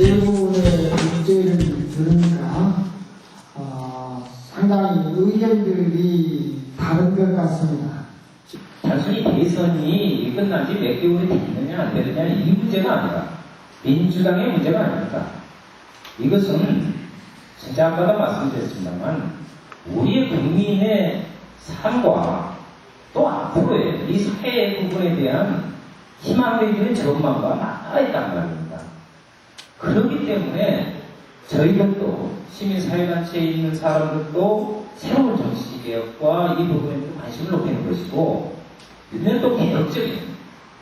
대부분의 문제를 들으니까 상당히 의견들이 다른 것 같습니다. 단순히 대선이 끝난 지 몇 개월이 됐느냐 안 되느냐 이 문제가 아니라 민주당의 문제가 아닙니다. 이것은 진짜 아까도 말씀드렸습니다만 우리의 국민의 삶과 또 앞으로의 이 사회의 부분에 대한 희망을 주는 전망과 나아있단 말입니다. 그렇기 때문에 저희들도 시민사회단체에 있는 사람들도 새로운 정치개혁과 이 부분에 관심을 높이는 것이고 우리는 또 개혁적인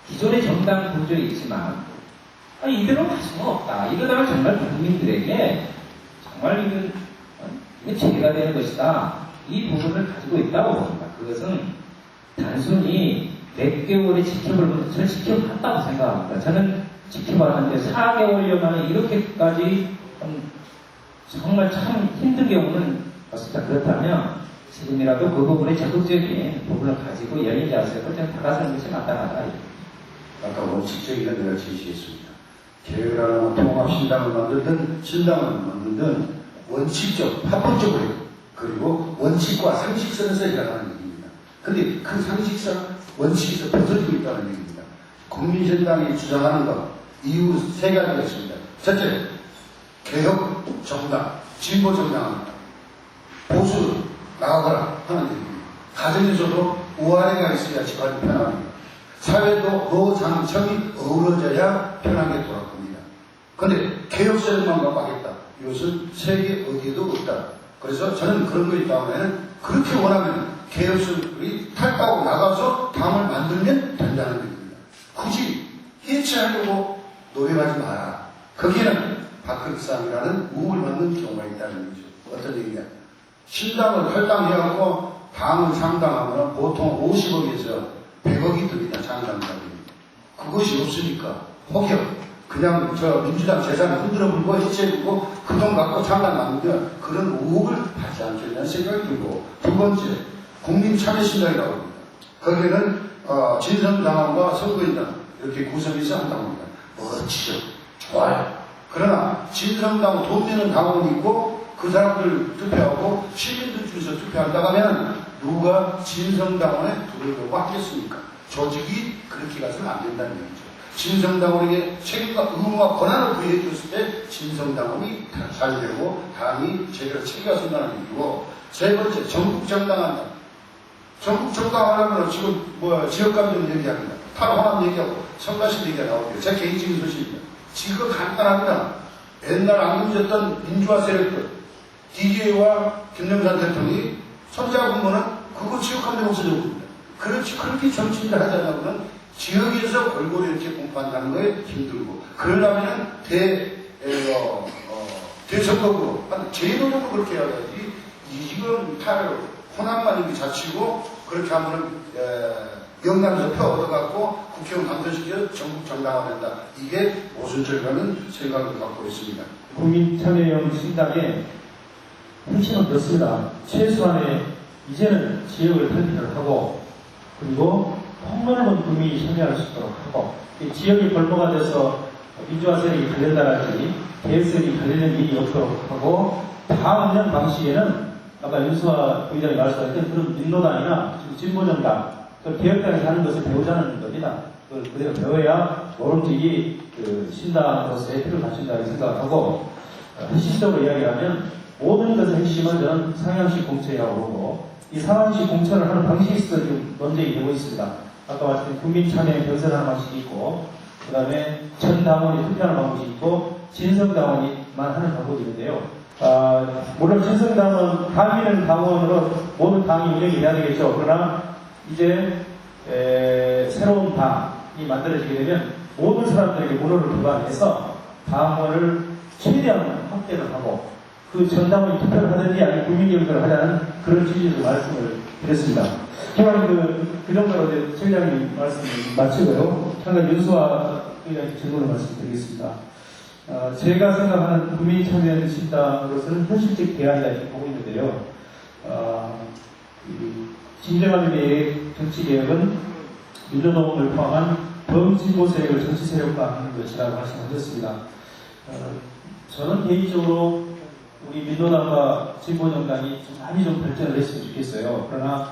기존의 정당 구조에 있지만 이대로 갈 수는 없다. 이거다가 정말 국민들에게 정말 이건 제가 되는 것이다. 이 부분을 가지고 있다고 봅니다. 그것은 단순히 몇 개월에 지켜볼 저는 지켜봤다고 생각합니다. 저는 지켜봤는데 4개월여 만에 이렇게까지 정말 참 힘든 경우는 없습니다. 그렇다면 지금이라도 그 부분에 적극적인 부분을 가지고 열린 자세로 좀 다가서는 것이 마땅하다. 아까 원칙적인 걸 내가 제시했습니다. 개혁을 통합신당을 만들든 신당을 만들든 원칙적, 합법적으로 그리고 원칙과 상식선에서 일어나는 얘기입니다. 근데 그 상식선, 원칙에서 벗어지고 있다는 얘기입니다. 국민신당이 주장하는 것, 이유 세 가지가 있습니다. 첫째, 개혁 정당, 진보 정당입니다. 보수 나가거라 하는 얘기입니다. 가정에서도 우아래가 있어야 집안이 편합니다. 사회도 노장청이 어우러져야 편하게 돌아갑니다. 그런데 개혁설만 갖고 하겠다. 이것은 세계 어디에도 없다. 그래서 저는 그런 거에 다음에는 그렇게 원하면 개혁설이 탈다고 나가서 당을 만들면 된다는 얘기입니다. 굳이 해체하려고 노력하지 마라. 거기에는 박근상이라는 우물 받는 경우가 있다는 얘기죠. 어떤 얘기냐. 신당을 할당해갖고 당을 상당하면 보통 50억에서 100억이 듭니다. 장당자들이. 그것이 없으니까 혹여 그냥 저 민주당 재산을 흔들어 불고 해체해주고 그 돈 갖고 장당 만들면 그런 의혹을 받지 않겠다는 생각이 들고 두 번째 국민참여신당이라고 합니다. 거기에는 진성당원과 선거인당 이렇게 구성해서 한다고 합니다. 멋지죠. 좋아요. 그러나 진성당원 돈 내는 당원이 있고 그 사람들 투표하고 시민들 중에서 투표한다고 하면 누가 진성당원에 들어오려고 하겠습니까? 조직이 그렇게 가서는 안 된다는 얘기죠. 진성당원에게 책임과 의무와 권한을 부여해줬을 때 진성당원이 잘 되고 당이 제대로 책임을 진다는 얘기고 세 번째 전국정당한다. 전국정당하려면 지금 지역감정 얘기합니다. 탈호남 얘기하고 성가신 얘기가 나오고요. 제 개인적인 소식입니다. 지금 간단합니다. 옛날 앙금졌던 민주화 세력들 DJ와 김영삼 대통령이 손잡은 그거 지역감정 없어져 버립니다. 그렇게 정치인들 하자면 지역에서 골고루 이렇게 공부한다는 거에 힘들고 그러려면 대선거구로 제도적으로 그렇게 해야지 이건 호남만 이렇게 자치고 그렇게 하면은 영남에서 표 얻어갖고 국회의원 당선시켜 전국 정당화된다. 이게 모순적이라는 생각을 갖고 있습니다. 국민참여형 신당에 훨씬 그렇습니다. 최소한의 이제는 지역을 탈피를 하고 그리고 통로를 국민이 참여할 수 있도록 하고 지역이 벌모가 돼서 민주화 세력이 갈린다든지 개혁세력이 갈리는 일이 없도록 하고 다음 방식에는 아까 윤수아 부의장이 말씀하셨던 그런 민노당이나 진보정당 개혁당에서 하는 것을 배우자는 겁니다. 그걸 그대로 배워야 모름지기 신당으로서의 필요를 갖춘다고 생각하고 핵심적으로 이야기하면 모든 것의 핵심은 저는 상향식 공천이라고 보고 이 상향식 공천을 하는 방식이 있어서 지금 논쟁이 되고 있습니다. 아까 말씀드린 국민참여에 변선하는 방식이 있고 그 다음에 전 당원이 투표하는 방식이 있고 진성당원이만 하는 방법이 있는데요. 물론 진성당원 당이는 당원으로 모든 당이 운영이 돼야 되겠죠. 그러나 이제 새로운 당이 만들어지게 되면 모든 사람들에게 문호를 부과해서 당원을 최대한 확대를 하고 그 전당원이 투표를 하든지 아니면 국민개혁을 하자는 그런 취지로 말씀을 드렸습니다. 제가 그 정도로 최 회장님 말씀을 마치고요. 잠깐 윤수아 의장님 질문을 말씀드리겠습니다. 제가 생각하는 국민참여 신당으로서는 현실적 대안이다 이렇게 보고 있는데요. 진정한 의미의 정치개혁은 민주노동을 포함한 범진보 세력을 정치 세력화하는 것이라고 말씀하셨습니다. 저는 개인적으로 우리 민노당과 진보정당이 좀 많이 좀 발전을 했으면 좋겠어요. 그러나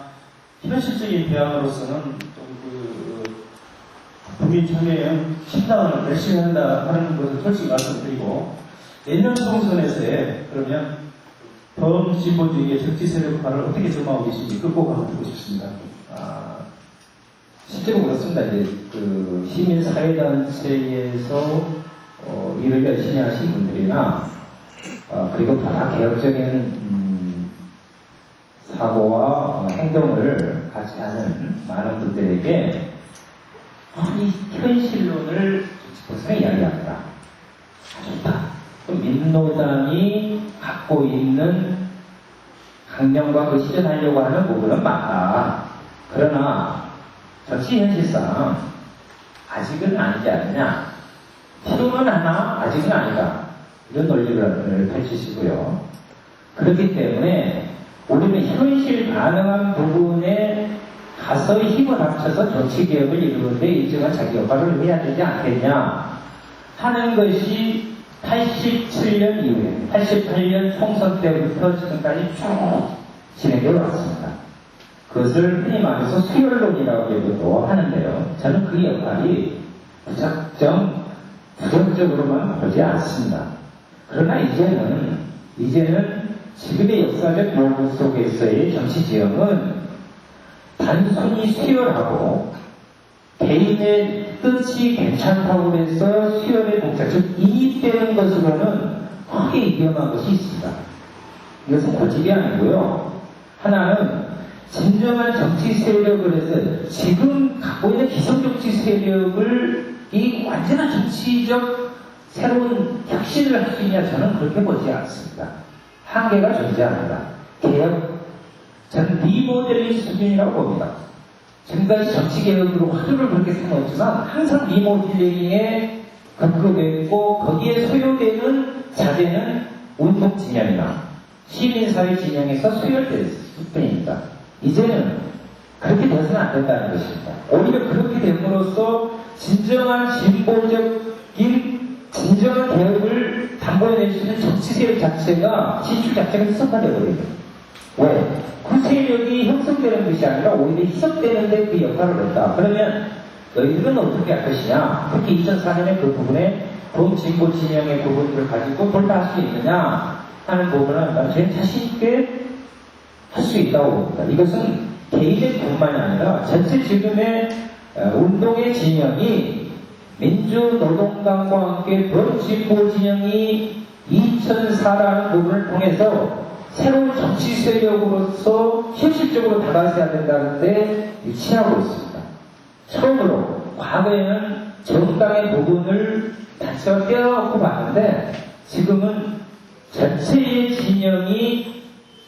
현실적인 대안으로서는 좀 국민 참여형 신당을 열심히 한다 하는 것을 솔직히 말씀드리고, 내년 총선에서의 그러면 범진보주의의 정치 세력화를 어떻게 전망하고 계신지 그 꼭 한번 듣고 싶습니다. 실제로 그렇습니다. 이제 그 시민사회단체에서 일을 열심히 하신 분들이나 그리고 다 개혁적인 사고와 행동을 같이 하는 많은 분들에게 이 현실론을 짚어서 이야기합니다. 좋다. 그럼 민노당이 갖고 있는 강령과 그 실현하려고 하는 부분은 맞다. 그러나 정치 현실상 아직은 아니지 않느냐. 필요는 하나 아직은 아니다. 이런 논리를 펼치시고요. 그렇기 때문에 우리는 현실 가능한 부분에 가서 힘을 합쳐서 정치개혁을 이루는데 일정한 자기 역할을 해야 되지 않겠냐 하는 것이 87년 이후에 88년 총선 때부터 지금까지 쭉 진행되어 왔습니다. 그것을 흔히 말해서 수혈론이라고 하는데요. 저는 그 역할이 무작정 부정적으로만 보지 않습니다. 그러나 이제는 지금의 역사적 모범 속에서의 정치 지형은 단순히 수혈하고 개인의 뜻이 괜찮다고 해서 수혈에 목적적 이입되는 것으로는 크게 위험한 것이 있습니다. 이것은 고집이 아니고요. 하나는 진정한 정치 세력을 해서 지금 갖고 있는 기성정치 세력을 이 완전한 정치적 새로운 혁신을 할 수 있냐, 저는 그렇게 보지 않습니다. 한계가 존재합니다. 개혁, 저는 리모델링 수준이라고 봅니다. 지금까지 정치개혁으로 화두를 그렇게 세웠지만 항상 리모델링에 급급했고 거기에 소요되는 자재는 운동 진영이나 시민사회 진영에서 소요될 뿐입니다. 이제는 그렇게 돼서는 안 된다는 것입니다. 오히려 그렇게 됨으로써 진정한 진보적인 진정한 개혁을 담보해낼 수 있는 정치 세력 자체가 진출 자체가 희석화되어버립니다. 왜? 그 세력이 형성되는 것이 아니라 오히려 희석되는 데 그 역할을 했다. 그러면 너희들은 어떻게 할 것이냐? 특히 2004년에 그 부분에 범진보 진영의 부분을 가지고 돌파할 수 있느냐 하는 부분은 나는 제 자신있게 할 수 있다고 봅니다. 이것은 개인의 뿐만이 아니라 전체 지금의 운동의 진영이 민주노동당과 함께 범진보 진영이 2004라는 부분을 통해서 새로운 정치 세력으로서 현실적으로 다가서야 된다는데 취하고 있습니다. 처음으로 과거에는 정당의 부분을 단체가 떼어놓고 봤는데 지금은 전체의 진영이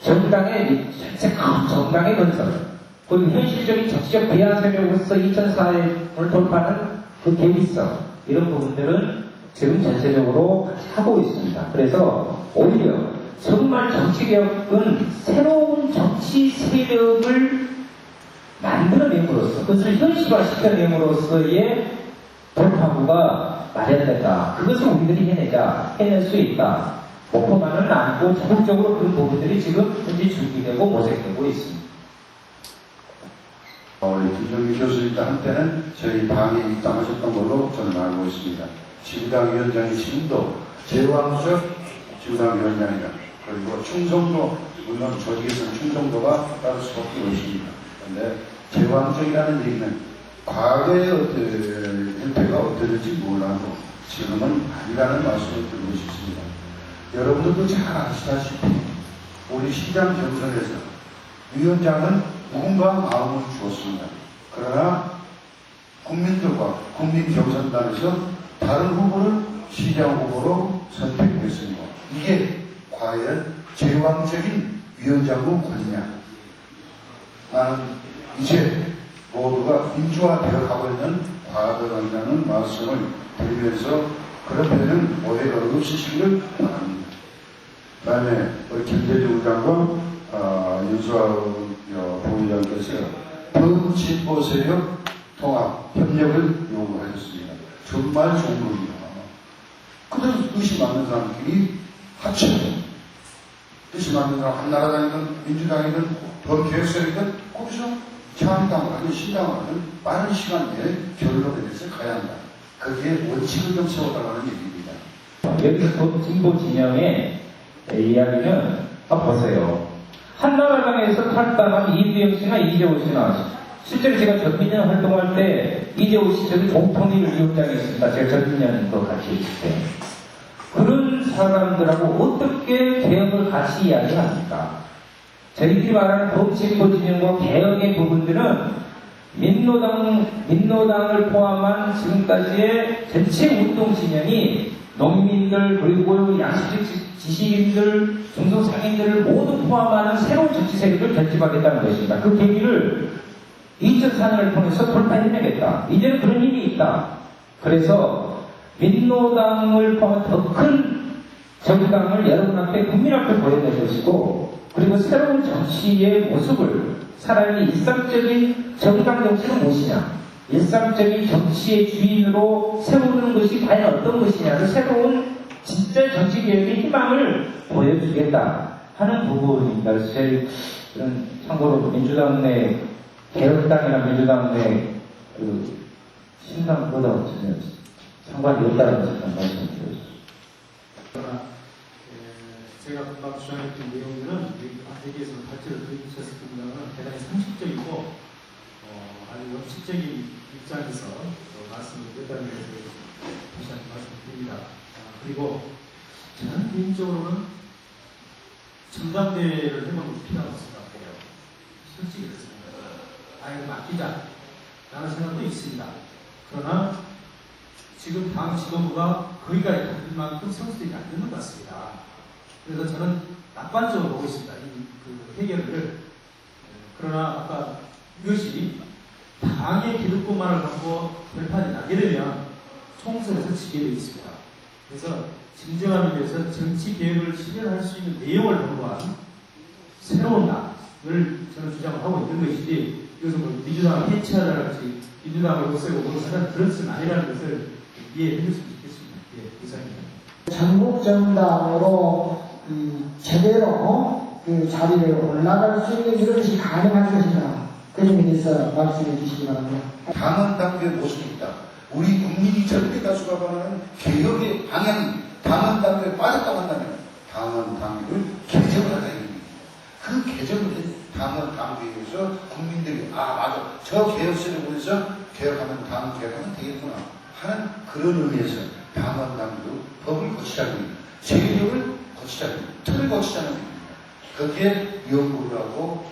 전체 큰 정당의 건설 그리고 현실적인 정치적 대안 세력으로서 2004년을 돌파하는 그 개비성 이런 부분들은 지금 전체적으로 같이 하고 있습니다. 그래서 오히려 정말 정치개혁은 새로운 정치 세력을 만들어냄으로써 그것을 현실화시켜냄으로써의 돌파구가 마련된다. 그것을 우리들이 해낼 수 있다. 목표만은 아니고 적극적으로 그런 부분들이 지금 현재 준비되고 모색되고 있습니다. 우리 김정기 교수님도 한때는 저희 방에 입당하셨던 걸로 저는 알고 있습니다. 지구당 위원장이 지금도 제왕적 지구당 위원장이다. 그리고 충성도, 물론 조직에서는 충성도가 따를 수밖에 없습니다. 그런데 제왕적이라는 얘기는 과거의 어떤 형태가 어떨지 몰라도 지금은 아니라는 말씀을 드리고 싶습니다. 여러분들도 잘 아시다시피 우리 시장 경선에서 위원장은 누군가 마음을 주었습니다. 그러나 국민들과 국민 경선단에서 다른 후보를 시장 후보로 선택했습니다. 이게 과연 제왕적인 위원장은 맞냐? 나는 이제 모두가 민주화되어 가고 있는 과거라는 말씀을 드리면서 그런 데는 오해가 없으시기를 바랍니다. 그 다음에 우리 김대중 의장과 윤수아 부의장께서 범진보 세력 통합 협력을 요구하셨습니다. 정말 좋은 겁니다. 그대로 뜻이 맞는 사람끼리 합치고 뜻이 맞는 사람 한나라당이든 민주당이든 범개혁설이든 거기서 자민당을 하든 신당을 하든 빠른 시간 내에 결론에 대해서 가야 한다. 거기에 원칙을 좀 세워달라는 얘기입니다. 여기서 진보 진영의 이야기는 보세요. 한나라당에서 탈당한 이두영 씨나 이재호 씨나 실제로 제가 전민련 활동할 때 이재호 씨 저기 동통일 위원장이었습니다. 제가 전민련도 같이 있을 때. 그런 사람들하고 어떻게 개혁을 같이 이야기합니까? 저희들이 말하는 범진보 진영과 개혁의 부분들은 민노당을 포함한 지금까지의 전체 운동 진영이 농민들 그리고 양식적 지식인들, 중소상인들을 모두 포함하는 새로운 정치 세력을 결집하겠다는 것입니다. 그 계기를 2004년을 통해서 돌파해내겠다. 이제는 그런 힘이 있다. 그래서 민노당을 포함한 더 큰 정당을 여러분 앞에 국민 앞에 보여낼 것이고 그리고 새로운 정치의 모습을 사람이 일상적인 정당 정치는 무엇이냐 일상적인 정치의 주인으로 세우는 것이 과연 어떤 것이냐를 새로운 진짜 정치개혁의 희망을 보여주겠다 하는 부분입니다. 그래서 제일 참고로 민주당 내 개혁당이나 민주당 내 신당보다 전혀 상관이 없다는 것을 말씀드렸습니다. 그러나 제가 금방 주장했던 내용들은 대기에서 발제를 드리셨을 겁니다만 대단히 상식적이고 아주 원칙적인 입장에서 말씀을 드렸다는 것을 다시 한번 말씀드립니다. 그리고 저는 개인적으로는 전당대회를 해보는 필요하다고 생각해요. 솔직히 그렇습니다. 아예 맡기자 라는 생각도 있습니다. 그러나 지금 당 지도부가 거기까지 갈 만큼 성수되지 않는 것 같습니다. 그래서 저는 낙관적으로 보고 있습니다. 그 해결을. 그러나 아까 이것이 당의 기득권만을 갖고 결판이 나게 되면 총선에 설치게 되어 있습니다. 그래서 진정한 의미에서 정치 개혁을 실현할 수 있는 내용을 확보한 새로운 당을 저는 주장을 하고 있는 것이지 이것은 뭐 민주당을 해체하라든지 민주당을 없애고 모두 사람 그런 것은 아니라는 것을 이해해 주셨으면 좋겠습니다. 예, 이상입니다. 전국 정당으로 제대로 그 자리를 올라갈 수 있는 이런 것이 가능한 것인가 그 점에 대해서 말씀해 주시기 바랍니다. 당헌 당규의 모습이 있다. 우리 국민이 절대 다수가 바라는 개혁의 방향이 당헌 당규에 빠졌다고 한다면 당헌 당규를 개정을 하자 이겁니다. 그 개정을 당헌 당규에 의해서 국민들이 맞아 저 개혁세를 보여서 개혁하면 당 개혁하면 되겠구나 하는 그런 의미에서 당헌 당규 법을 고치자는 겁니다. 제도를 고치자는 겁니다. 틀을 고치자는 겁니다. 거기에 연구를 하고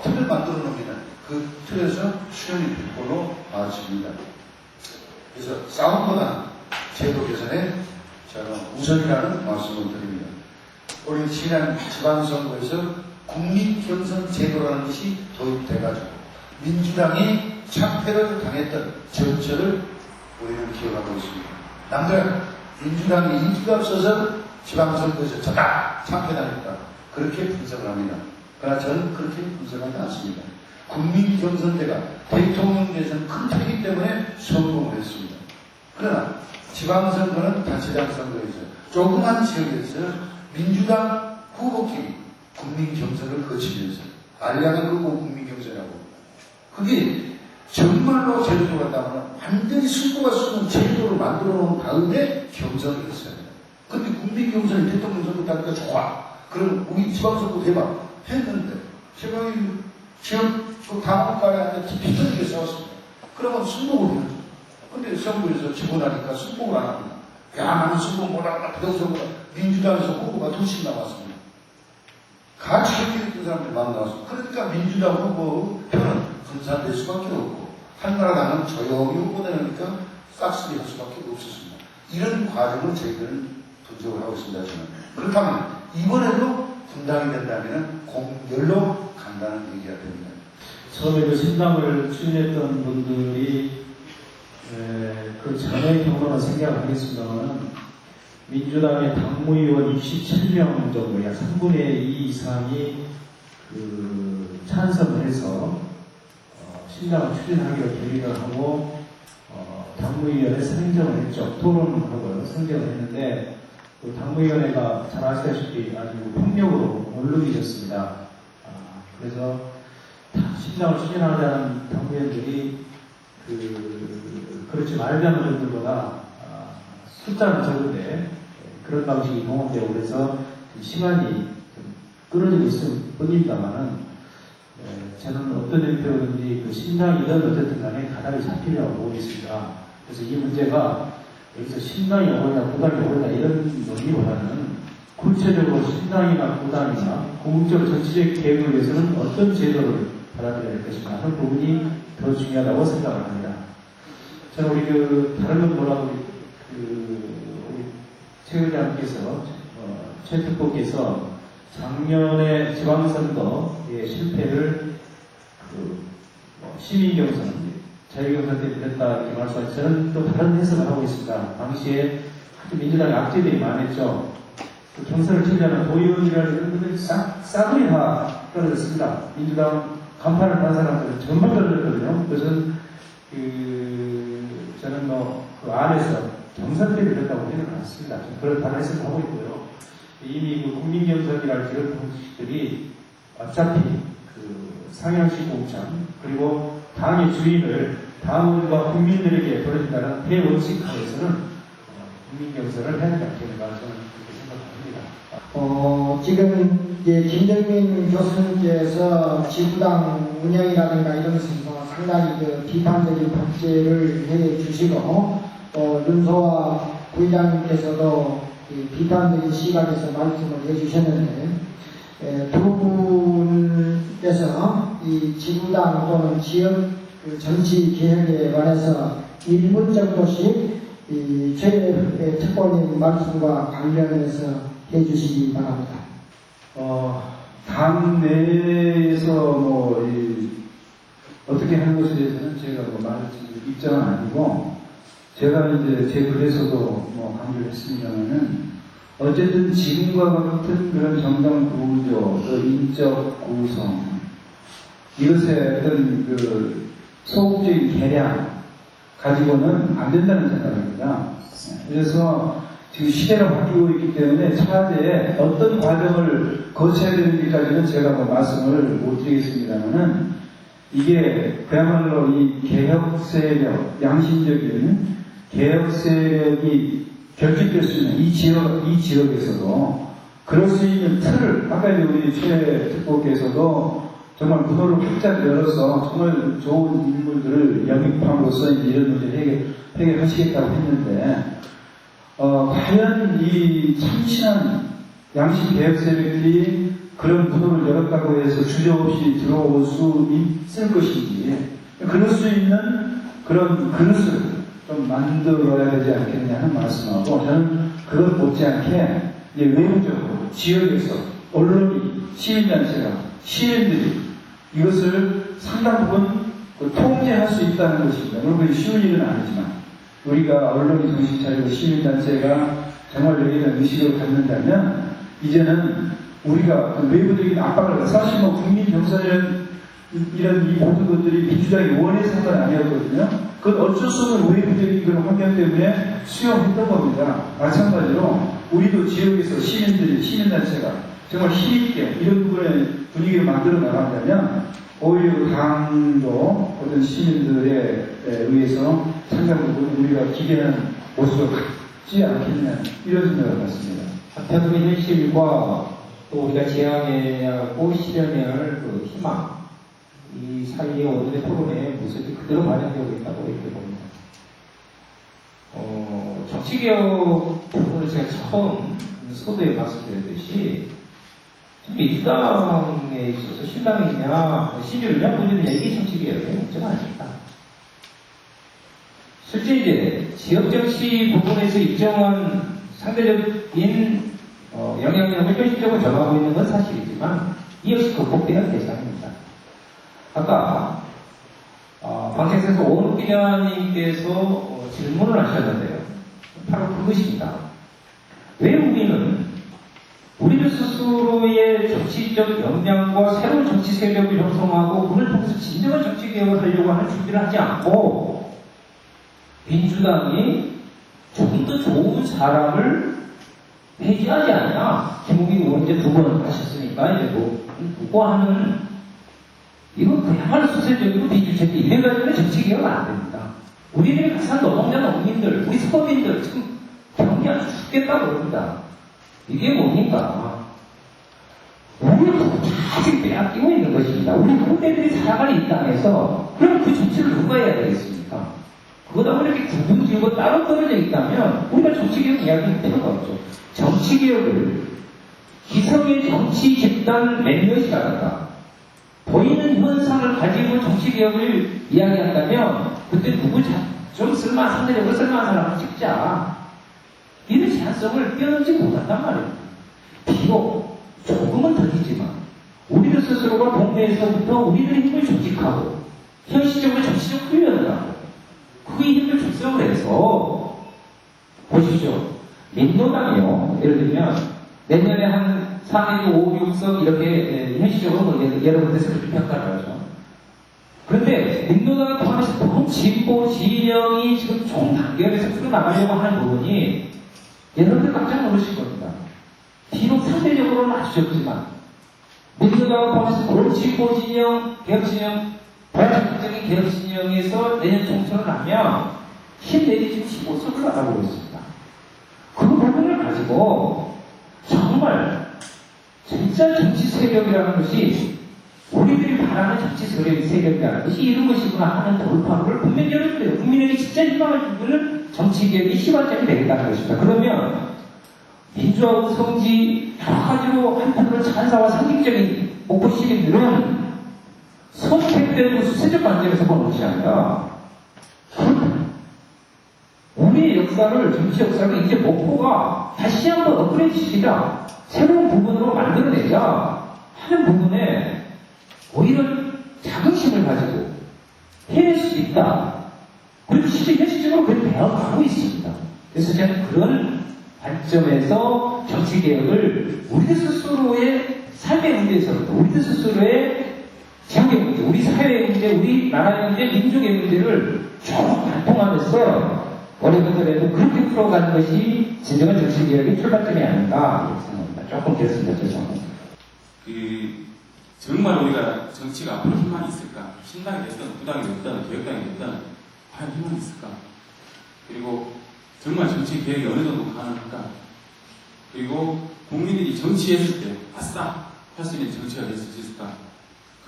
틀을 만들어 놓으면 그 틀에서 수련이 될 걸로 봐집니다. 그래서 싸움보다는 제도 개선에 저는 우선이라는 말씀을 드립니다. 우리 지난 지방선거에서 국민경선 제도라는 것이 도입돼가지고 민주당이 참패를 당했던 전철을 우리는 기억하고 있습니다. 남들 민주당이 인기가 없어서 지방선거에서 졌다 참패당했다 그렇게 분석을 합니다. 그러나 저는 그렇게 분석하지 않습니다. 국민경선제가 대통령제에서는 큰 차이기 때문에 성공을 했습니다. 그러나 지방선거는 단체장 선거에서 조그만 지역에서 민주당 후보끼리 국민경선을 거치면서 알량한 그거 국민경선이라고 그게 정말로 제대로 간다면 완전히 승부가 쓰는 제도를 만들어 놓은 다음에 경선을 했어요. 근데 국민경선이 대통령 선거 따니까 좋아. 그럼 우리 지방선거 대박 했는데 지금 당원과에 비슷하게 싸웠습니다. 그러면 승복을 해야죠. 근데 선거에서 지고 나니까 승복을 안 합니다. 야, 나는 승복 못하고 부동선거 민주당에서 후보가 둘씩 나왔습니다. 같이 했던 사람들 만나왔습니다. 그러니까 민주당 후보 표는 분산될 수밖에 없고 한나라당은 조용히 후보되니까 싹쓸이 할 수밖에 없었습니다. 이런 과정을 저희들은 분석을 하고 있습니다. 저는. 그렇다면 이번에도 분당이 된다면 공열로 간다는 얘기가 됩니다. 처음에 그 신당을 추진했던 분들이 그 전의 경우는 생각을 하겠습니다만 민주당의 당무위원 67명 정도 약 3분의 2 이상이 그 찬성을 해서 신당을 추진하기로 결의를 하고 당무위원회 선정을 했죠. 토론하고 선정을 했는데 그 당무위원회가 잘 아시다시피 아주 폭력으로 물러기셨습니다. 그래서 신당을 추진하자는 당무위원들이 그렇지 말자는 분들보다 숫자는 적은데 그런 방식이 동원되고 그래서 시간이 좀 끊어지고 있을 뿐입니다만은 저는 어떤 형태로든지 그 신당이든 어쨌든 간에 가닥이 잡히려고 보고 있습니다. 그래서 이 문제가 여기서 신당이 오느냐 구단이 오느냐 이런 논의보다는 구체적으로 신당이나 구단이나 궁극적 정치적 계획을 위해서는 어떤 제도를 받아들여야 할 것인가 하는 부분이 더 중요하다고 생각을 합니다. 저는 우리 다른 건 몰라도 우리 최 의장께서 최 특보께서 작년에 지방선거의 실패를 시민경선, 자유경선 때문에 됐다 이렇게 말씀하셔서 저는 또 다른 해석을 하고 있습니다. 당시에 아주 민주당의 악재들이 많았죠. 경선을 치려는 도의원이라는 이런 분들이 싸그리 다 떨어졌습니다. 민주당 간판을 단 사람들은 전부 떨어졌거든요. 그래서 저는 그 안에서 경선 때문에 됐다고 보지는 않습니다. 그런 다른 해석을 하고 있고요. 이미 국민경선이랄 이런 방식들이 어차피 상향식 공천 그리고 당의 주인을 당원과 국민들에게 벌어진다는 대원칙 하에서는 국민경선을 해야 된다고 저는 그렇게 생각합니다. 지금 이제 김정민 교수님께서 지구당 운영이라든가 이런 것에 있어서 상당히 비판적인 박제를 해 주시고 윤소아 부의장님께서도 비판적인 시각에서 말씀을 해주셨는데 두 분께서 이 지구당 또는 지역 정치 개혁에 관해서 1분 정도씩 최 특보님 말씀과 관련해서 해주시기 바랍니다. 당 내에서 어떻게 하는 것에 대해서는 제가 말할 입장은 아니고 제가 이제 제 글에서도 강조를 했습니다만은 어쨌든 지금과 같은 그런 정당 구조, 인적 구성 이것의 어떤 소극적인 개량 가지고는 안 된다는 생각입니다. 그래서 지금 시대가 바뀌고 있기 때문에 차제에 어떤 과정을 거쳐야 되는지까지는 제가 말씀을 못 드리겠습니다만은 이게 그야말로 이 개혁 세력, 양심적인 개혁 세력이 결집될 수 있는 이 지역에서도 그럴 수 있는 틀을 아까 우리 최 특보께서도 정말 문호를 활짝 열어서 정말 좋은 인물들을 영입함으로써 이런 문제를 해결하시겠다고 했는데 과연 이 참신한 양심 개혁 세력들이 그런 문호를 열었다고 해서 주저없이 들어올 수 있을 것인지 그럴 수 있는 그런 그릇을 좀 만들어야 되지 않겠냐 하는 말씀하고 저는 그것 못지않게 외부적으로 지역에서 언론이 시민단체가 시민들이 이것을 상당 부분 통제할 수 있다는 것입니다. 물론 그게 쉬운 일은 아니지만 우리가 언론이 정신 차리고 시민단체가 정말 여기에 의식을 갖는다면 이제는 우리가 외부적인 압박을 사실 국민 경선이라는 이런 이 모든 것들이 민주당이 원해서 한 건 아니었거든요. 그건 어쩔 수 없는 외부적인 그런 환경 때문에 수용했던 겁니다. 마찬가지로 우리도 지역에서 시민들이 시민단체가 정말 힘있게 이런 부분의 분위기를 만들어 나간다면 오히려 당도 어떤 시민들에 의해서 상당 부분 우리가 기대하는 모습을 갖지 않겠냐 이런 생각을 갖습니다. 한편으로 현실과 또 우리가 지향하고 실현해야 할 희망 이 사이에 오늘의 토론의 모습이 그대로 반영되고 있다고 이렇게 봅니다. 정치개혁 부분을 제가 처음 서두에 말씀드렸듯이 민주당에 있어서 신당이냐 신율이냐 문제는 이게 정치개혁의 문제가 아닙니다. 실제 이제 지역정치 부분에서 일정한 상대적인 영향력을 현실적으로 점하고 있는 건 사실이지만 이 역시 극복돼야 할 대상입니다. 아까 방송에서 오은욱 기자님께서 질문을 하셨는데요. 바로 그것입니다. 왜 우리들 스스로의 정치적 역량과 새로운 정치 세력을 형성하고 그걸 통해서 진정한 정치 개혁을 하려고 하는 준비를 하지 않고 민주당이 조금 더 좋은 사람을 배제하지 않냐. 김웅기 의원 이제 2번 하셨으니까 이제 뭐 후보하는 이건 그야말로 수세적이고 비주체적 이래가지고 정치개혁은 안 됩니다. 우리들이 가산 노동자 농민들, 우리 서민들 지금 경기 아주 죽겠다고 그럽니다. 이게 뭡니까? 우리를 아직 빼앗기고 있는 것입니다. 우리 후대들이 살아갈 이 땅에서 그럼 그 정치를 누가 해야 되겠습니까? 그거다 보니 이렇게 구분지고 따로 떨어져 있다면 우리가 정치개혁 이야기할 필요가 없죠. 정치개혁을 기성의 정치 집단 몇몇이 하다가 보이는 현상을 가지고 정치개혁을 이야기한다면 그때 누구 좀 상대적으로 쓸만한 사람을 찍자. 이런 제한성을 뛰어넘지 못한단 말이에요. 비록 조금은 더디지만 우리들 스스로가 동네에서부터 우리들의 힘을 조직하고 현실적으로 정치적 훈련을 하고 그 힘을 축성을 해서 보십시오. 민노당이요. 예를 들면 내년에 한 상위 5, 6석 이렇게 현실적으로 뭐 여러분들께서 그렇게 평가를 하죠. 그런데 민노당을 포함해서 보통 진보, 진영이 지금 총 단결해서 풀어나가려고 하는 부분이 여러분들 깜짝 놀라실 겁니다. 비록 상대적으로는 아주 적지만 민주당을 포함해서 그런 진보 진영, 개혁 진영, 발전적인 개혁 진영에서 내년 총선을 하면 힘내기 지금 15석을 나가고 있습니다. 그 부분을 가지고 정말 진짜 정치 세력이라는 것이 우리들이 바라는 정치 세력이라는 것이 이런 것이구나 하는 돌파구를 분명히 열어줘요. 국민에게 진짜 희망을 주는 정치개혁이 시발점이 되겠다는 것입니다. 그러면 민주하고 성지 여러 가지로 한편으로 찬사와 상징적인 목포 시민들은 선택된 수세적 관점에서 보는 것이 아니라 우리의 역사를, 정치 역사를 이제 목포가 다시 한번 업그레이드 시키자, 새로운 부분으로 만들어내자 하는 부분에 오히려 자긍심을 가지고 해낼 수 있다. 그리고 실제 현실적으로 그렇게 배워가고 있습니다. 그래서 저는 그런 관점에서 정치개혁을 우리들 스스로의 삶의 문제에서부터 우리들 스스로의 지역의 문제, 우리 사회의 문제, 우리 나라의 문제, 민족의 문제를 쭉 관통하면서 어려서라도 그렇게 풀어가는 것이 진정한 정치개혁의 출발점이 아닌가 이렇게 생각합니다. 조금 길었습니다. 죄송합니다. 정말 우리가 정치가 앞으로 희망이 있을까? 신당이 됐든 부당이 됐든 개혁당이 됐든 과연 희망이 있을까? 그리고 정말 정치 개혁이 어느 정도 가능할까? 그리고 국민들이 정치했을 때 아싸! 할 수 있는 정치가 될 수 있을까?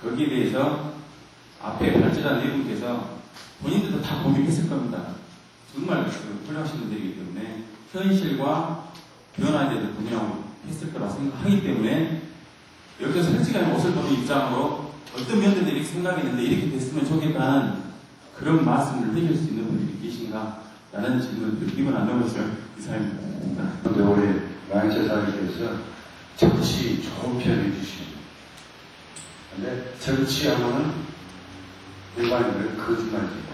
거기에 대해서 앞에 발제자 네 분께서 본인들도 다 고민했을 겁니다. 정말 훌륭하신 분들이기 때문에 현실과 변화에 대해서 고민하고 했을 거라 생각하기 때문에 여기서 솔직한 옷을 보는 입장으로 어떤 면들이 이렇게 생각했는데 이렇게 됐으면 좋겠다는 그런 말씀을 해줄 수 있는 분들이 계신가? 라는 질문을 드리고 안 넘었어요. 이사입니다. 그런데 우리 망제사님께서 정치 좋은 표현해 주십니다. 근데 정치하고는 일반인들은 거짓말이에요.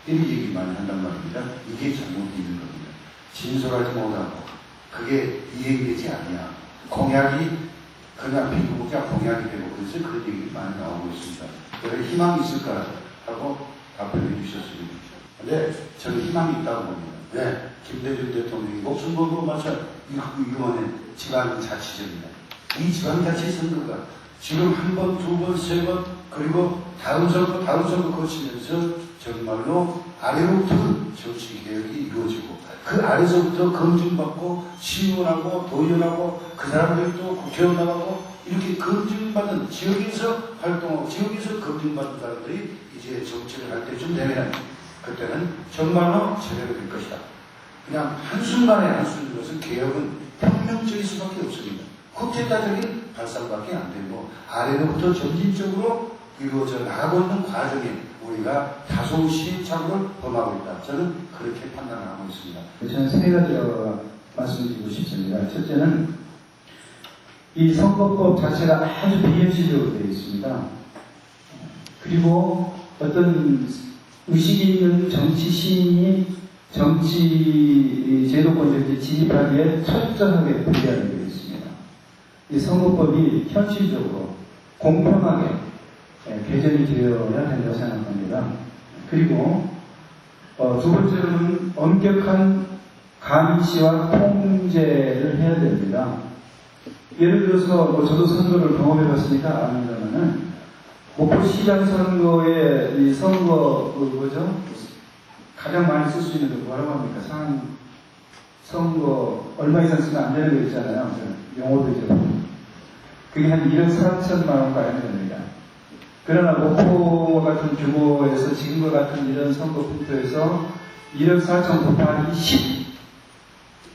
이런 얘기 많이 한단 말입니다. 이게 잘못 있는 겁니다. 진솔하지 못하고 그게 이해되지 않냐. 공약이 그냥 비구국자 공약이 되고 그래서 그런 얘기 많이 나오고 있습니다. 그래서 희망이 있을까 하고 답변해 주셨습니다. 근데 저는 희망이 있다고 봅니다. 네, 김대중 대통령이 목숨 걸고 마찬 이원의 지방자치제입니다. 이 지방자치선거가 지금 한 번, 두 번, 세 번, 그리고 다음 선거 거치면서 정말로 아래로부터 정치개혁이 이루어지고 그 아래서부터 검증받고 시의원하고 도의원하고 그 사람들이 또 국회의원 나가고 이렇게 검증받는 지역에서 활동하고 지역에서 검증받는 사람들이 이제 정치를 할 때쯤 되면 그때는 정말로 제대로 될 것이다. 그냥 한순간에 것은 개혁은 혁명적일 수밖에 없습니다. 국제사적인 발상밖에 안 되고 아래로부터 점진적으로 이루어져 나가고 있는 과정에 우리가 다소 시행착오를 범하고 있다. 저는 그렇게 판단을 하고 있습니다. 저는 세 가지 말씀드리고 싶습니다. 첫째는 이 선거법 자체가 아주 비현실적으로 되어 있습니다. 그리고 어떤 의식이 있는 정치 시인이 정치 제도권을 진입하기에 철저하게 분리하는 게 있습니다. 이 선거법이 현실적으로 공평하게 개정이 되어야 된다고 생각합니다. 그리고 두 번째로는 엄격한 감시와 통제를 해야 됩니다. 예를 들어서 뭐 저도 선거를 경험해봤으니까 압니다만은 목포시장 선거에 이 선거 뭐죠? 가장 많이 쓸 수 있는 거 뭐라고 합니까? 선거 얼마 이상 쓰면 안 되는 거 있잖아요. 용어도 이제 그게 한 1억 4천만 원가량 됩니다. 그러나 목포 같은 규모에서 지금과 같은 이런 선거센터에서 1억 4천 곱하기 10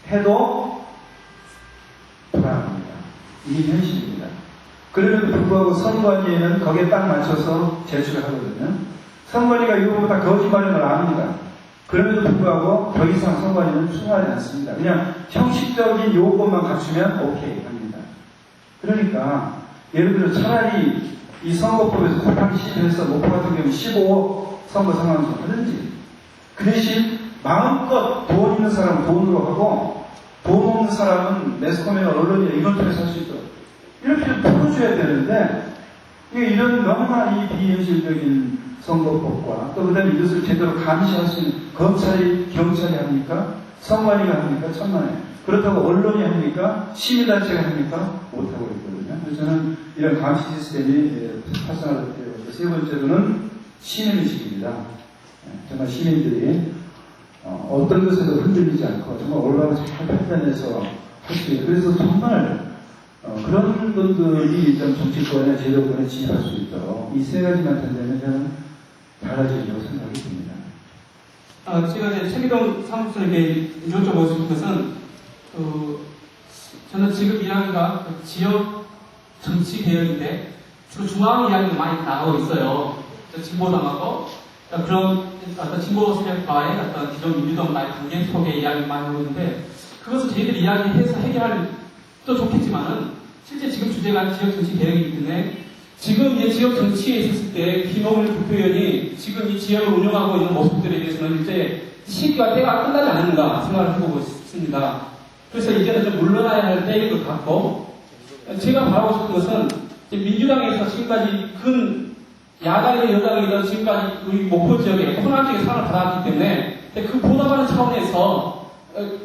해도 불안합니다. 이게 현실입니다. 그럼에도 불구하고 선관위에는 거기에 딱 맞춰서 제출을 하거든요. 선관위가 이거보다 거짓말인 걸 압니다. 그럼에도 불구하고 더 이상 선관위는 수용하지 않습니다. 그냥 형식적인 요건만 갖추면 오케이 합니다. 그러니까 예를 들어 차라리 이 선거법에서 곱하기 10해서 목포 같은 경우 15 선거 상황에서 하든지 그 대신 마음껏 돈 있는 사람은 돈으로 하고 돈 없는 사람은 매스컴이나 언론이나 이걸 통해서 할 수 있도록 이렇게 좀 풀어줘야 되는데 이런 너무나 이 비현실적인 선거법과 또 그다음에 이것을 제대로 감시할 수 있는 검찰이 경찰이 합니까? 선관위가 합니까? 천만에 그렇다고 언론이 합니까? 시민단체가 합니까? 못하고 있거든요. 그래서 저는 이런 감시 시스템이 활성화될 필요가 있고 세 번째로는 시민의식입니다. 정말 시민들이 어떤 것에도 흔들리지 않고 정말 올바로 잘 판단해서 할 수 있는 그래서 정말 그런 분들이 좀 정치권에 제도권에 진입할 수 있도록 이 세 가지만 된다면 저는 달라지리라고 생각이 듭니다. 제가 이제 최기동 사무총에게 여쭤보고 싶은 것은 저는 지금 이야기가 지역 정치 개혁인데 주로 중앙 이야기가 많이 나오고 있어요. 진보당하고 그런 어떤 진보 세력과의 어떤 기존 민주당과의 관계 속의 이야기를 많이 하고 있는데 그것을 저희들이 이야기해서 해결할 또 좋겠지만은 실제 지금 주제가 지역 정치 개혁이기 때문에 지금 이 지역 정치에 있었을 때 김홍일 국회의원이 지금 이 지역을 운영하고 있는 모습들에 대해서는 이제 시기가 때가 끝나지 않는가 생각을 해보고 있습니다. 그래서 이제는 좀 물러나야 할 때인 것 같고 제가 바라고 싶은 것은 민주당에서 지금까지 큰 야당이든 여당이든 지금까지 우리 목포 지역에 호남지역에 사랑을 받았기 때문에 그 보답하는 차원에서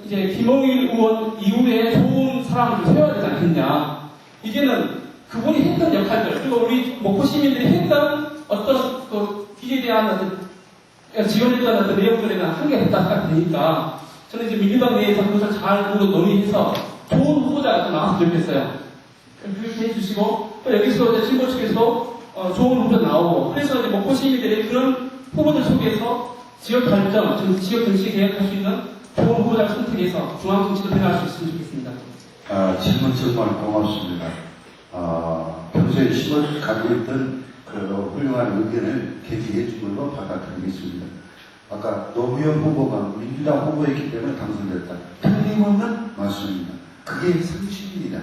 이제 김홍일 의원 이후에 좋은 사람을 좀 세워야 되지 않겠냐. 이제는 그분이 했던 역할들 그리고 우리 목포 시민들이 했던 어떤 기계에 대한 어떤 지원했던 어떤 내용들에 대한 한계가 있다 생각되니까 저는 이제 민주당 내에서 그것을 잘 논의해서 좋은 후보자가 나왔으면 좋겠어요. 그렇게 해주시고 또 여기서 이제 진보 측에서 좋은 후보자 나오고 그래서 이제 목포 시민들이 그런 후보들 속에서 지역 발전, 지역 정치 개혁할 수 있는 좋은 후보자를 선택해서 중앙 정치도 변화할 수 있으면 좋겠습니다. 질문 정말 고맙습니다. 평소에 힘을 가지고 있던 그 훌륭한 의견을 개지해 준 걸로 받아들이겠습니다. 아까 노무현 후보가 민주당 후보였기 때문에 당선됐다. 틀림없는 말씀입니다. 그게 상식입니다.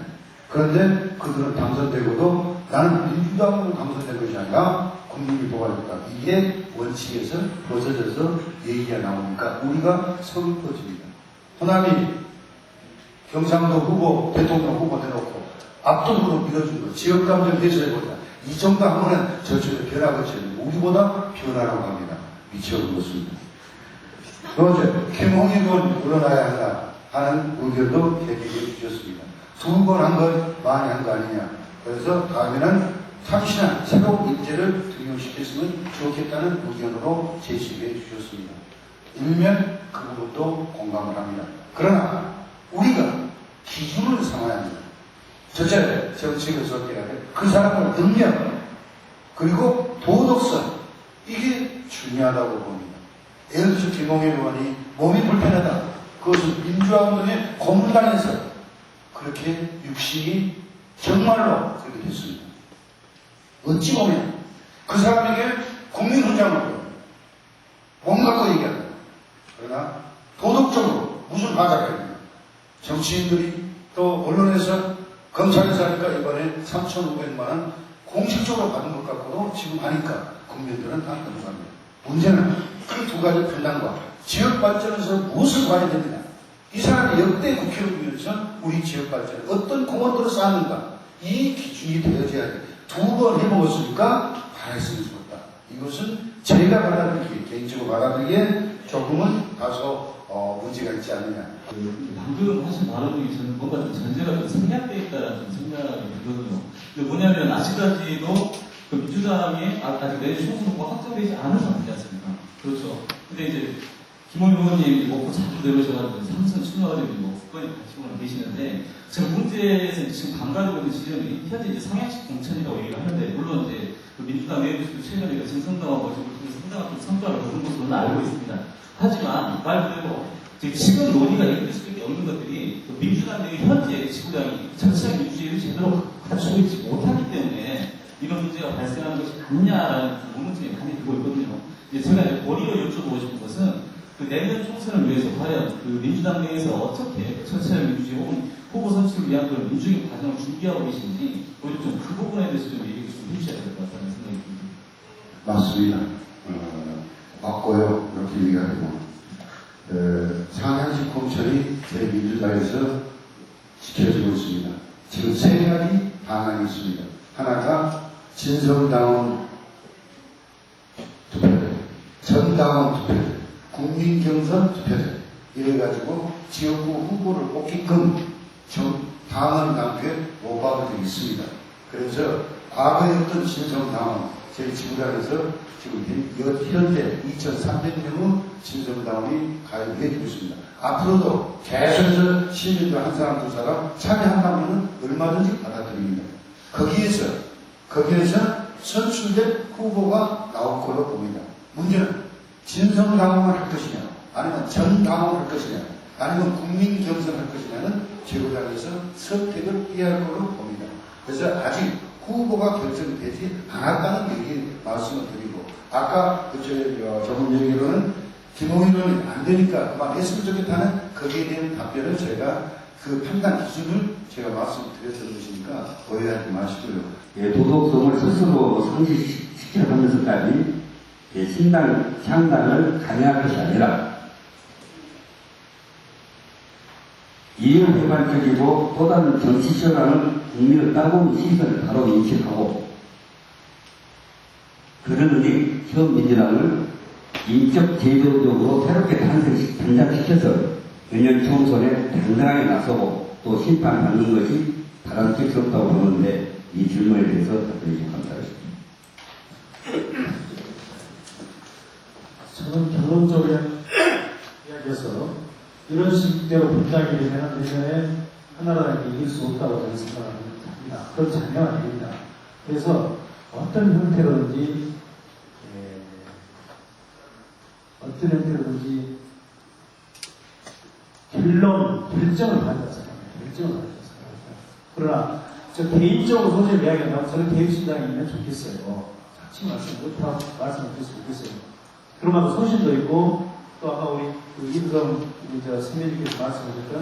그런데 그들은 당선되고도 나는 민주당으로 당선된 것이 아니라 국민이 도와줬다. 이게 원칙에서 벗어져서 얘기가 나오니까 우리가 성을 퍼집니다. 호남이 경상도 후보, 대통령 후보 내놓고 압도적으로 밀어준 거, 지역감정 해소해보자. 이 정도 하면은 저쪽에 변화가 있는데 우리보다 변화라고 합니다. 미쳐버렸습니다. 그런데 김홍일 의원 물러나야 한다 하는 의견도 제기해 주셨습니다. 2번 한 건 많이 한 거 아니냐. 그래서 다음에는 참신한 새로운 인재를 등용시켰으면 좋겠다는 의견으로 제시해 주셨습니다. 일면 그 부분도 공감을 합니다. 그러나 우리가 기준을 삼아야 합니다. 첫째, 정책을 설계해야 돼. 그 사람의 능력, 그리고 도덕성, 이게 중요하다고 봅니다. 예를 들어서 김홍일 의원이 몸이 불편하다. 그것은 민주화운동의 고문당에서 그렇게 육신이 정말로 그렇게 됐습니다. 어찌 보면 그 사람에게 국민훈장을 몸 갖고 얘기한다. 그러나 도덕적으로 무슨 바닥이 됩니다. 정치인들이 또 언론에서 검찰에서 하니까 이번에 3,500만 원 공식적으로 받은 것 같고도 지금 하니까 국민들은 다 넘어갑니다. 문제는 그 두 가지 판단과 지역 발전에서 무엇을 봐야 됩니다. 이 사람이 역대 국회의원이면서 우리 지역 발전에 어떤 공헌들을 쌓았는가 이 기준이 되어져야 돼. 2번 해먹었으니까 잘했으면 좋겠다. 이것은 제가 받아들이기에, 개인적으로 받아들이기에 조금은 다소 문제가 있지 않느냐. 방금 하신 발언이 저는 뭔가 좀 전제가 좀 생략되어 있다는 좀 생각이 들거든요. 근데 뭐냐면 아직까지도 그 민주당이 아직 내년 총선 후보가 확정되지 않은 상태지 않습니까? 그렇죠. 근데 이제 김원희 의원님 먹고 자주 내려오셔가지고 삼선 출마하려고 뭐 국권이 관심을 계시는데 지금 문제에서 지금 반가지고 있는 지점이 현재 이제 상향식 공천이라고 얘기를 하는데 물론 이제 그 민주당 내부에서도 최근에 정성당하고 모집을 통해서 상당한 좀 성과를 거둔 것으로는 알고 있습니다. 하지만 말 그대로 지금 논의가 이끌 수밖에 없는 것들이 그 민주당 내 현재 지구당이 정치적 유지를 제대로 갖추고 있지 못하기 때문에 이런 문제가 발생하는 것이 아니냐라는 의문점이 많이 들고 있거든요. 이제 제가 이제 머리로 여쭤보고 싶은 것은 그 내년 총선을 위해서 과연 그 민주당 내에서 어떻게 정치적 유지 혹은 후보 선출을 위한 그런 민주적인 과정을 준비하고 계신지 오히려 좀 그 부분에 대해서 좀 얘기 좀 해주셔야 될 것 같다는 생각이 듭니다. 맞습니다. 맞고요. 이렇게 얘기하고. 상향식 공천이 저희 민주당에서 지켜지고 있습니다. 지금 세 가지 방안이 있습니다. 하나가 진성다운 투표대, 전다운 투표대, 국민경선 투표대 이래가지고 지역구 후보를 뽑기끔 당원 단계에 모방이 되어 있습니다. 그래서 과거에 어떤 진성다운 저희 지구단에서 지금 현재 2,300명의 진성다운이 가입해주고 있습니다. 앞으로도 계속해서 시민들 한 사람 두 사람 참여한다면 얼마든지 받아들입니다. 거기에서 선출된 후보가 나올 걸로 봅니다. 문제는 진성당원을 할 것이냐, 아니면 전당원을 할 것이냐, 아니면 국민경선을 할 것이냐는 제도당에서 선택을 해야 할 걸로 봅니다. 그래서 아직 후보가 결정되지 않았다는 얘기 말씀을 드리고, 아까 조금 얘기로는 김홍일 의원이 안 되니까 그만했으면 좋겠다는 거기에 대한 답변을 제가 그 판단 기준을 제가 말씀드렸던 것이니까 오해하지 마시고요. 예, 도덕성을 스스로 상실시켜가면서까지 신당 창당을 강요할 것이 아니라 이율개발적이고 또 다른 정치 시각을 국민을 따보는 시선을 바로 인식하고 그러느니 현 민주당을 인적 제도적으로 새롭게 단장시켜서 내년 총선에 당당하게 나서고 또 심판받는 것이 바람직스럽다고 보는데 이 질문에 대해서 답변해 감사하겠습니다. 저는 결론적으로 이야기해서 이런 식대로 분당이 되면 내년에 한나라당이 이길 수 없다고 저는 생각합니다. 그렇지 않으면 안 됩니다. 그래서 어떤 형태로든지 결정을 가져야 생각합니다. 그러나 저 개인적으로 소재를 이야기한다면 저는 개혁신당이 있으면 좋겠어요. 같이 말씀을 드릴 수 있겠어요. 그러면서 소신도 있고 또 아까 우리 임성 선배님께서 말씀하셨던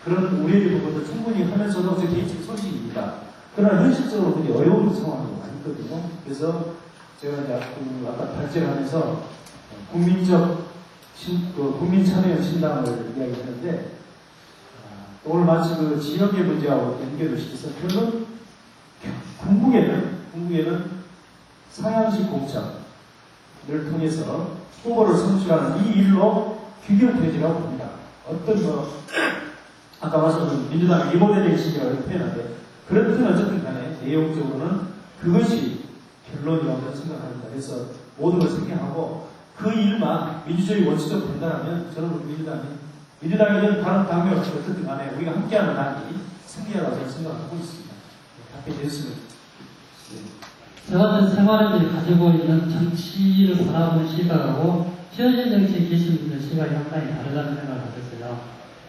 그런 우려의 부분도 충분히 하면서도 제 개인적인 소신입니다. 그러나 현실적으로 굉장히 어려운 상황이 많이 있거든요. 그래서 제가 이제 아까 발제하면서 국민 참여 신당을 이야기했는데 오늘 마치 그 지역의 문제와 연결을 시켜서 결국 궁극에는 상향식 공천을 통해서 후보를 선출하는 이 일로 귀결되리라고 봅니다. 아까 말씀드린 민주당의 리모델링 시기라고 표현하는데 그렇든 어쨌든 간에 내용적으로는 그것이 결론이라고 저는 생각합니다. 그래서 모든 걸 생각하고 그 일만 민주주의 원칙적으로 된다면 저는 민주당이든 다른 당명을 어쨌든 간에 우리가 함께하는 당이 승리하라고 저는 생각하고 있습니다. 답변드렸습니다. 저 같은 생활인들이 가지고 있는 정치를 바라보는 시각하고 현실 정치에 계신 분들 시각이 상당히 다르다는 생각을 가졌어요.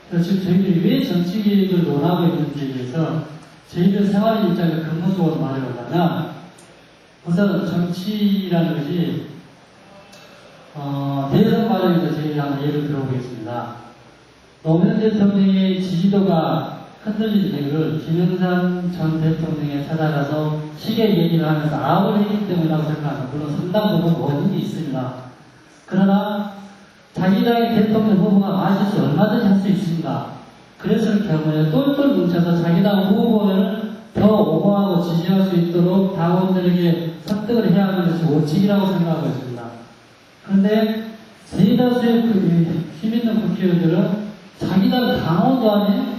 그래서 지금 저희들이 왜 정치를 논하고 있는지에 대해서 저희들 생활인 입장에서 근본적으로 말해보자면 우선 정치라는 것이 대선 과정에서 저희가 한번 예를 들어보겠습니다. 노무현 대통령의 지지도가 흔들리는 이유를 김영삼 전 대통령에 찾아가서 시계 얘기를 하면서 아우를 했기 때문이라고 생각합니다. 물론 상당 부분 원인이 있습니다. 그러나 자기 당의 대통령 후보가 마실수 얼마든지 할 수 있습니다. 그랬을 경우에 똘똘 뭉쳐서 자기 당 후보를 더 옹호하고 지지할 수 있도록 당원들에게 설득을 해야 하는 것이 원칙이라고 생각하고 있습니다. 그런데 대다수의 힘 있는 국회의원들은 자기들 당원도 아닌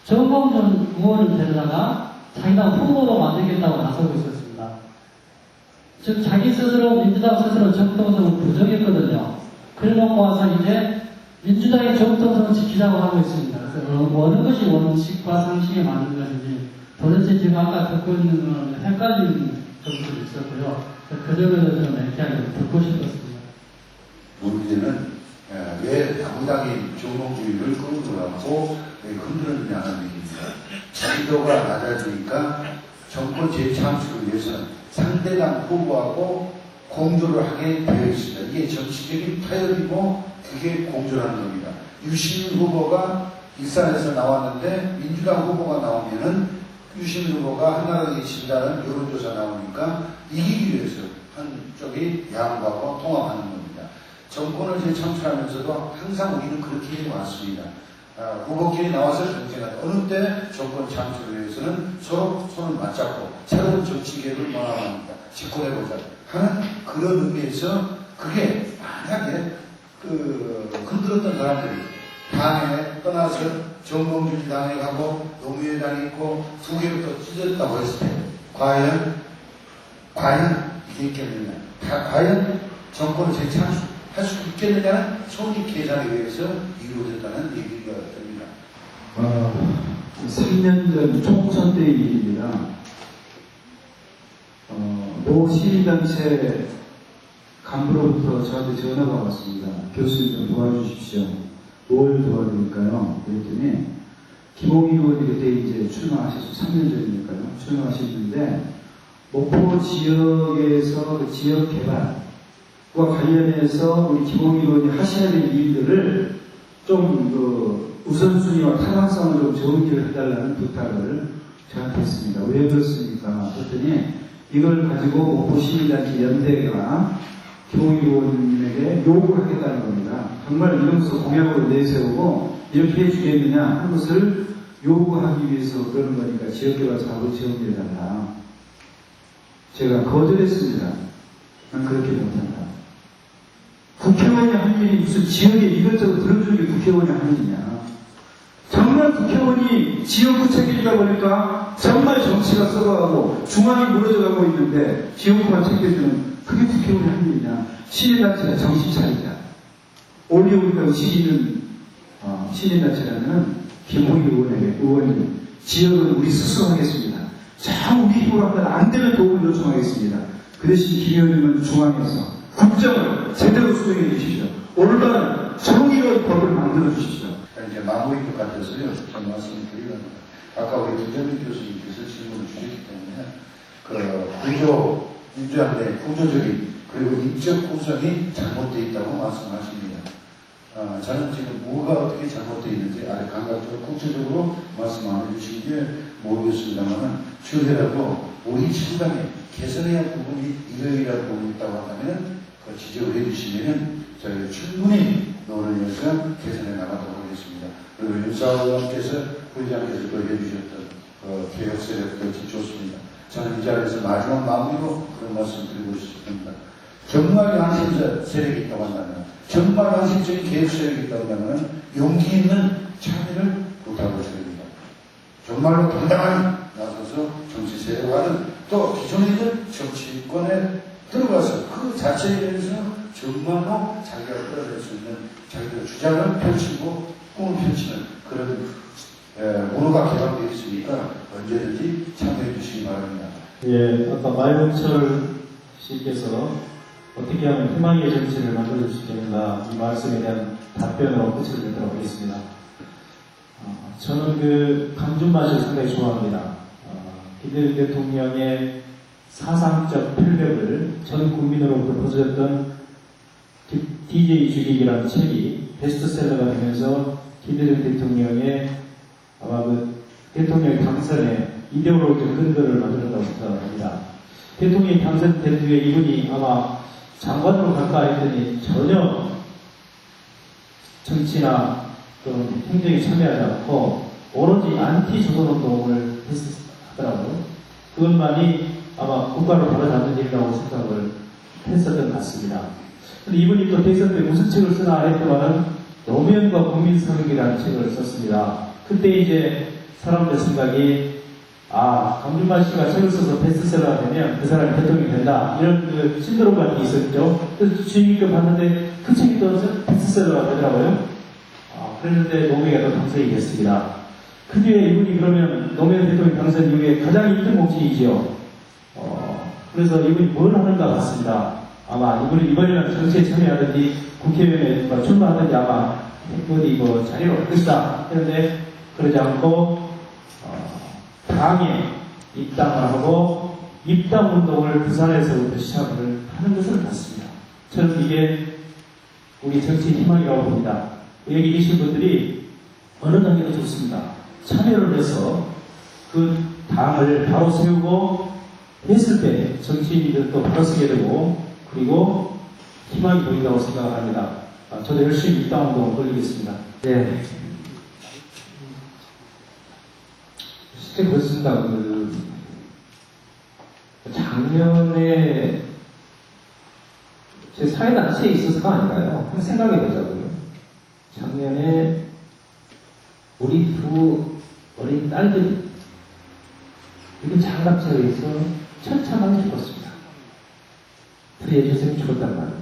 정봉준 의원을 데려다가 자기가 후보로 만들겠다고 나서고 있었습니다. 즉 자기 스스로 민주당 스스로 정통성을 부정했거든요. 그래놓고 와서 이제 민주당의 정통성을 지키자고 하고 있습니다. 그래서 어느 것이 원칙과 상식에 맞는 것인지 도대체 지금 아까 듣고 있는 건 헷갈리는 점도 있었고요. 그 점에서 좀 이렇게 듣고 싶었습니다. 문제는 왜 당당히 정몽주의를 끌어들어가고 왜 흔들느냐는 얘기입니다. 지지도가 낮아지니까 정권 재창출을 위해서는 상대당 후보하고 공조를 하게 되어 있습니다. 이게 정치적인 타협이고 그게 공조라는 겁니다. 유시민 후보가 일산에서 나왔는데 민주당 후보가 나오면은 유시민 후보가 한나라당에 진다는 여론조사 나오니까 이기기 위해서 한쪽이 야당하고 통합하는 겁니다. 정권을 재창출하면서도 항상 우리는 그렇게 해왔습니다. 후보끼리 나와서 경쟁하다. 어느 때 정권 창출을 위해서는 서로 손을 맞잡고 새로운 정치계를 모아합니다. 집권해보자 하는 그런 의미에서 그게 만약에 흔들었던 사람들이 당에 떠나서 정봉준 당에 가고 노무현 당에 있고 두 개를 또 찢었다고 했을 때 과연 이게 있겠느냐? 과연 정권을 재창출 할 수 있겠느냐는 총리 계산에 의해서 이루어졌다는 얘기가 됩니다. 3년 전 총선 때 일입니다. 모 시민단체 간부로부터 저한테 전화가 왔습니다. 교수님 좀 도와주십시오. 뭘 도와드릴까요? 그랬더니 김홍일 의원이 그때 이제 출마하셔서 3년 전이니까요. 출마하셨는데 목포 지역에서 그 지역 개발과 관련해서 우리 김홍일 의원이 하셔야 될 일들을 좀 우선순위와 타당성을 좀 정리를 해달라는 부탁을 저한테 했습니다. 왜 그렇습니까? 그랬더니 이걸 가지고 목포 시민단체 연대가 김홍일 의원님에게 요구를 하겠다는 겁니다. 정말 이러면서 공약으로 내세우고 이렇게 해주겠느냐 하는 것을 요구하기 위해서 그러는 거니까 지역개발 사업을 지원해달라. 제가 거절했습니다. 난 그렇게 못한다. 국회의원이 할 일이 무슨 지역에 이것저것 들어주는 게 국회의원이 하는 일이냐. 정말 국회의원이 지역구 책임이다 보니까 정말 정치가 썩어가고 중앙이 무너져가고 있는데 지역구만 챙겨주는 그게 국회의원이 하는 일이냐. 시민단체가 정신 차리자. 올해 우리가 의식있는 시민단체라면 김홍일 의원님 지역은 우리 스스로 하겠습니다. 자 우리 힘으로 하면 안 되면 도움을 요청하겠습니다. 그 대신 김 의원님은 중앙에서 국정을 제대로 수행해 주십시오. 올바른 정의로운 법을 만들어 주십시오. 이제 마무리인 것 같아서요. 좀 말씀을 드리려고 아까 우리 김정민 교수님께서 질문을 주셨기 때문에 민주화의 구조적인 그리고 인적 구성이 잘못되어 있다고 말씀하십니다. 저는 지금 뭐가 어떻게 잘못되어 있는지 아주 감각적으로 구체적으로 말씀 안 해주신지 모르겠습니다만 주더라도 우리 신당에 개선해야 할 부분이 이러이러한 부분이 있다고 한다면 그 지적을 해주시면 저희 충분히 논의해서 개선해 나가도록 하겠습니다. 그리고 윤사호 의원께서 부의장께서 또 해주셨던 개혁 세력도 좋습니다. 저는 이 자리에서 마지막 마무리로 그런 말씀 드리고 싶습니다. 정말 양심 세력이 있다고 한다면, 정말 양심적인 개혁 세력이 있다고 한다면 용기 있는 참여를 부탁을 드립니다. 정말로 당당하게 나서서 정치 세력화는 또 기존에 있는 정치권에 들어가서 그 자체에 대해서 정말로 자기가 끌어낼 수 있는 자기들 주장을 펼치고 꿈을 펼치는 그런 문화가 개방되어 있으니까 언제든지 참여해 주시기 바랍니다. 예, 아까 말문철 씨께서 어떻게 하면 희망의 정치를 만들어줄 수 있는가 이 말씀에 대한 답변으로 끝을 내도록 하겠습니다. 저는 그 강준마를 상당히 좋아합니다. 김대중 대통령의 사상적 필백을 전 국민으로부터 퍼졌던 DJ 죽이기라는 책이 베스트셀러가 되면서 김대중 대통령의 아마 그 대통령 당선에 이데올로기적 근거를 만들었다고 생각합니다. 대통령이 당선된 뒤에 이분이 아마 장관으로 갈까 했더니 전혀 정치나 또는 행정에 참여하지 않고 오로지 안티 조선운동을 하더라고요. 그것만이 아마 국가를 바로잡는 일이라고 생각을 했었던 것 같습니다. 근데 이분이 또 대선 때 무슨 책을 쓰나 했더만 노무현과 국민선언이라는 책을 썼습니다. 그때 이제 사람들 생각이 강준만 씨가 책을 써서 베스트셀러가 되면 그 사람이 대통령이 된다. 이런 그 신드롬 같은 게 있었죠. 그래서 주인님께 봤는데 그 책이 또 베스트셀러가 되더라고요. 그랬는데 노무현이 또 당선이 됐습니다. 그 뒤에 이분이 그러면 노무현 대통령 당선 이후에 가장 힘든 공직이지요. 그래서 이분이 뭘 하는가 봤습니다. 아마 이분이 이번에는 정치에 참여하든지 국회의원에 출마하든지 아마 어디 뭐 자리를 얻을 것이다 했는데 그러지 않고 당에 입당을 하고 입당 운동을 부산에서부터 시작을 하는 것을 봤습니다. 저는 이게 우리 정치 희망이라고 봅니다. 여기 계신 분들이 어느 당에도 좋습니다. 참여를 해서 그 당을 바로 세우고 했을 때 정치인들도 바로 서게 되고 그리고 희망이 보인다고 생각합니다. 저도 열심히 입당 운동을 벌이겠습니다. 네. 실제 그렇습니다. 작년에 제 사회단체에 있어서가 아닌가요? 한번 생각해 보자고요. 작년에 우리 두 어린 딸들이 이건 장갑차에서 천차만에 죽었습니다. 두 예수생이 죽었단 말이에요.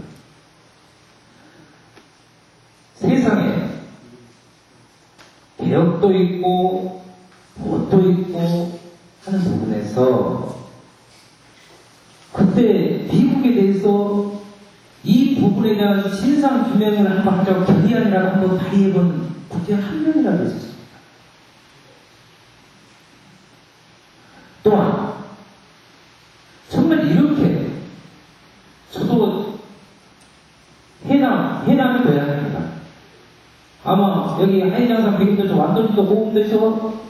세상에 개혁도 있고 보도 있고 하는 부분에서 그때 미국에 대해서 이 부분에 대한 진상 규명을 한번 하자고 결의안이라고 한번 발의해본 국회의원 한 명이라도 있었습니다. 또한 정말 이렇게 저도 해남이 고향입니다. 아마 여기 하이장사 백인도저 완도지도 호음도에서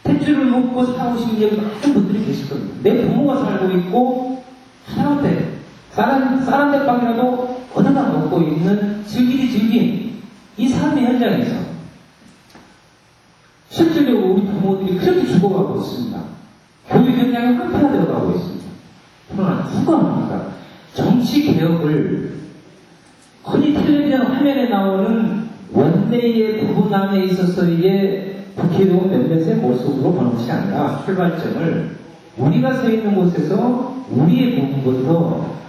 탯줄을 묶고 사오신 여기 많은 분들이 계실 겁니다. 내 부모가 살고 있고 하나한테 쌀 대빵이라도 어디다 먹고 있는 즐긴 이 삶의 현장에서 실질적으로 우리 부모들이 그렇게 죽어가고 있습니다. 교육 현장에 흡파되어가고 있습니다. 그러나 누가 합니까? 정치 개혁을 흔히 텔레비전 화면에 나오는 원내의 부분 안에 있어서의 국회의원 몇몇의 모습으로 보는 것이 아니라 출발점을 우리가 서 있는 곳에서 우리의 부분부터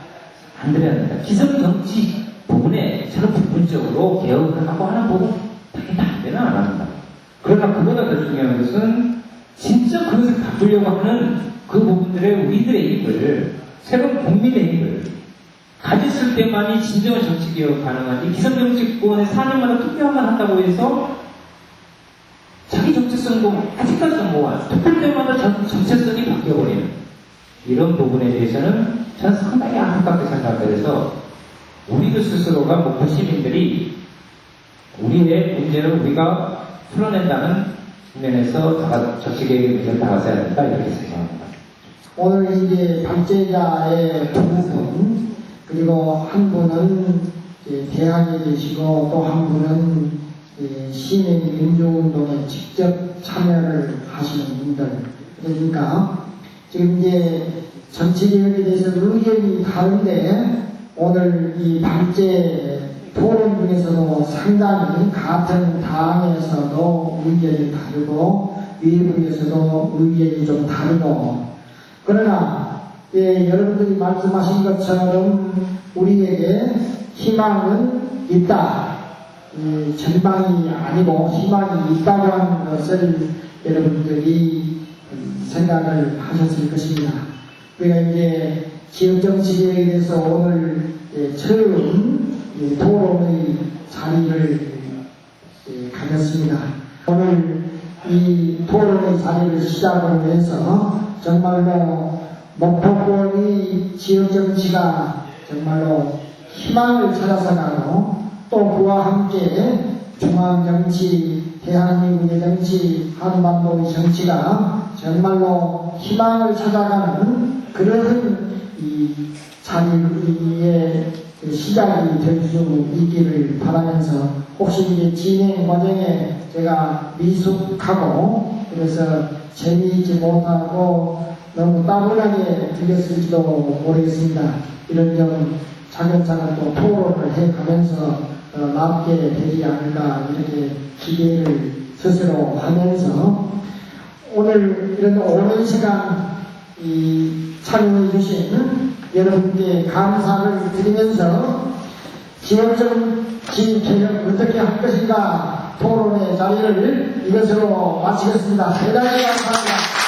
만들어야 합니다. 기성정치 부분에 저는 부분적으로 개혁을 하고 하는 부분 당연히 반대는 안 합니다. 그러나 그보다 더 중요한 것은 진짜 그것을 바꾸려고 하는 그 부분들의 우리들의 힘을, 새로운 국민의 힘을 가졌을 때만이 진정한 정치개혁 가능하지, 기성정치권에 4년마다 투표만 한다고 해서 자기 정체성도 아직까지도 모아 투표 때마다 정체성이 바뀌어버리는 이런 부분에 대해서는 저는 상당히 안타깝게 생각을 해서 우리도 스스로가 목표 시민들이 우리의 문제를 우리가 풀어낸다는 면에서 정치개혁의 문제를 나가서야 된다 이렇게 생각합니다. 오늘 이제 발제자의 두 분, 그리고 한 분은 대학에 계시고 또 한 분은 시민 민주운동에 직접 참여를 하시는 분들. 그러니까 지금 이제 정치개혁에 대해서 의견이 다른데 오늘 이 발제 토론 중에서도 상당히 같은 당에서도 의견이 다르고 외부에서도 의견이 좀 다르고 그러나 여러분들이 말씀하신 것처럼 우리에게 희망은 있다. 전방이 아니고 희망이 있다고 하는 것을 여러분들이 생각을 하셨을 것입니다. 우리가 이제 지역정치개혁에 대해서 오늘 처음 토론의 자리를 가졌습니다. 오늘 이 토론의 자리를 시작으로 해서 정말로 목포권의 지역정치가 정말로 희망을 찾아서 가고 또 그와 함께 중앙정치, 대한민국의 정치, 한반도의 정치가 정말로 희망을 찾아가는 그런 이 자리의 시작이 될 수 있기를 바라면서 혹시 이제 진행 과정에 제가 미숙하고 그래서 재미있지 못하고 너무 따분하게 들렸을지도 모르겠습니다. 이런 점 차근차근 또 토론을 해가면서 남게 되지 않을까 이렇게 기대를 스스로 하면서 오늘 이런 오랜 시간 참여해 주신 여러분께 감사를 드리면서 지역정치 개혁 어떻게 할 것인가 토론의 자리를 이것으로 마치겠습니다. 대단히 감사합니다.